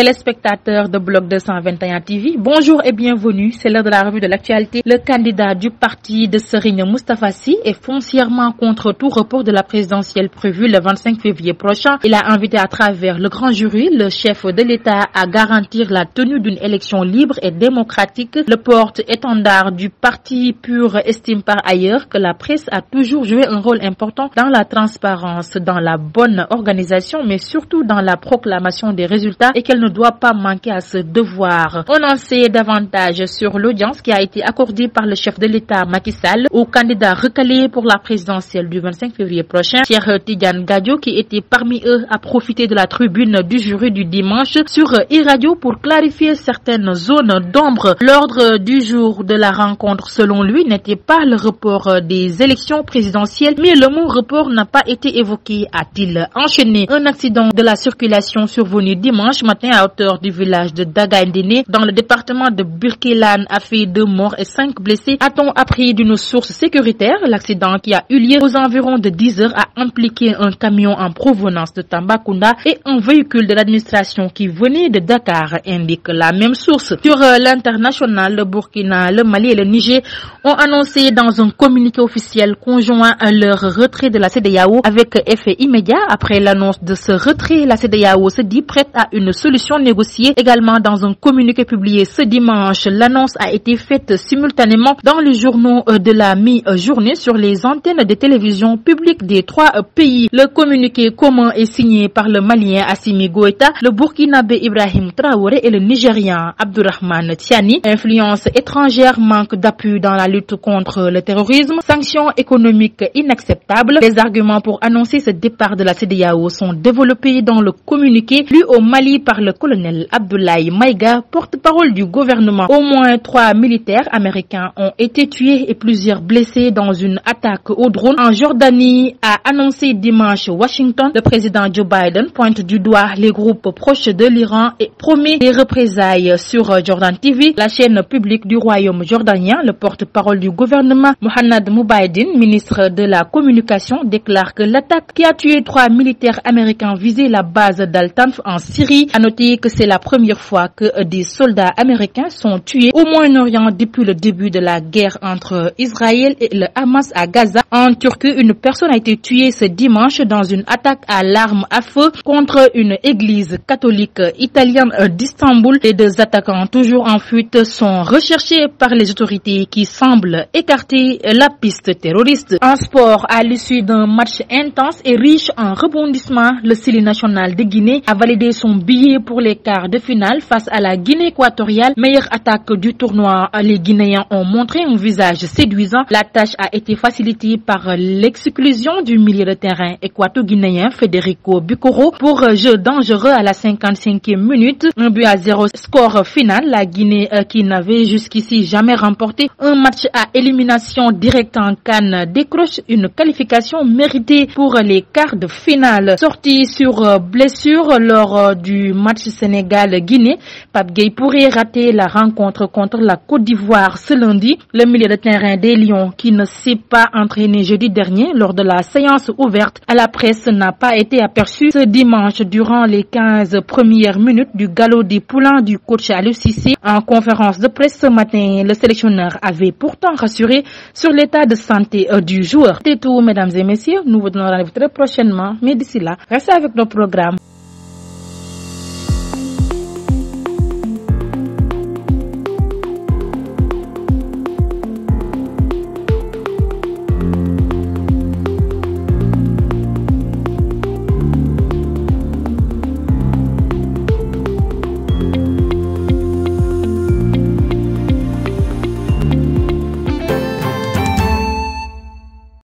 Téléspectateurs de Bloc 221 TV, bonjour et bienvenue. C'est l'heure de la revue de l'actualité. Le candidat du parti de Serigne Moustapha Sy est foncièrement contre tout report de la présidentielle prévue le 25 février prochain. Il a invité à travers le grand jury le chef de l'État à garantir la tenue d'une élection libre et démocratique. Le porte-étendard du parti PUR estime par ailleurs que la presse a toujours joué un rôle important dans la transparence, dans la bonne organisation, mais surtout dans la proclamation des résultats et qu'elle ne doit pas manquer à ce devoir. On en sait davantage sur l'audience qui a été accordée par le chef de l'État Macky Sall au candidat recalé pour la présidentielle du 25 février prochain, Cheikh Tidiane Gadio, qui était parmi eux à profiter de la tribune du jury du dimanche sur e-radio pour clarifier certaines zones d'ombre. L'ordre du jour de la rencontre, selon lui, n'était pas le report des élections présidentielles, mais le mot report n'a pas été évoqué, a-t-il enchaîné. Un accident de la circulation survenu dimanche matin à hauteur du village de Dagaindéné dans le département de Birkelane a fait 2 morts et 5 blessés, a-t-on appris d'une source sécuritaire. L'accident qui a eu lieu aux environs de 10 heures a impliqué un camion en provenance de Tambacounda et un véhicule de l'administration qui venait de Dakar, indique la même source. Sur l'international, le Burkina, le Mali et le Niger ont annoncé dans un communiqué officiel conjoint leur retrait de la CEDEAO avec effet immédiat. Après l'annonce de ce retrait, la CEDEAO se dit prête à une solution négociée. Également dans un communiqué publié ce dimanche, l'annonce a été faite simultanément dans les journaux de la mi-journée sur les antennes de télévision publiques des 3 pays. Le communiqué commun est signé par le Malien Assimi Goïta, le Burkinabé Ibrahim Traoré et le Nigérian Abdourahmane Tiani. Influence étrangère, manque d'appui dans la lutte contre le terrorisme, sanctions économiques inacceptables. Les arguments pour annoncer ce départ de la CEDEAO sont développés dans le communiqué lu au Mali par le colonel Abdoulaye Maïga, porte-parole du gouvernement. Au moins 3 militaires américains ont été tués et plusieurs blessés dans une attaque au drone en Jordanie, a annoncé dimanche Washington. Le président Joe Biden pointe du doigt les groupes proches de l'Iran et promet des représailles sur Jordan TV, la chaîne publique du royaume jordanien. Le porte-parole du gouvernement, Mohamed Moubaïdine, ministre de la communication, déclare que l'attaque qui a tué 3 militaires américains visait la base d'Al-Tanf en Syrie. À noter que c'est la première fois que des soldats américains sont tués au Moyen-Orient depuis le début de la guerre entre Israël et le Hamas à Gaza. En Turquie, une personne a été tuée ce dimanche dans une attaque à l'arme à feu contre une église catholique italienne d'Istanbul. Les 2 attaquants, toujours en fuite, sont recherchés par les autorités qui semblent écarter la piste terroriste. En sport, à l'issue d'un match intense et riche en rebondissements, le Sili national de Guinée a validé son billet pour les quarts de finale face à la Guinée équatoriale. Meilleure attaque du tournoi, les Guinéens ont montré un visage séduisant. La tâche a été facilitée par l'exclusion du milieu de terrain équato-guinéen Federico Bukoro pour jeu dangereux à la 55e minute. 1-0 score final. La Guinée qui n'avait jusqu'ici jamais remporté un match à élimination directe en CAN décroche une qualification méritée pour les quarts de finale. Sorti sur blessure lors du match Sénégal-Guinée, Pape Gueye pourrait rater la rencontre contre la Côte d'Ivoire ce lundi. Le milieu de terrain des Lions, qui ne s'est pas entraîné jeudi dernier lors de la séance ouverte à la presse, n'a pas été aperçu ce dimanche durant les 15 premières minutes du galop des poulains du coach Aliou Cissé. En conférence de presse ce matin, le sélectionneur avait pourtant rassuré sur l'état de santé du joueur. C'est tout, mesdames et messieurs. Nous vous donnons rendez-vous très prochainement, mais d'ici là, restez avec nos programmes.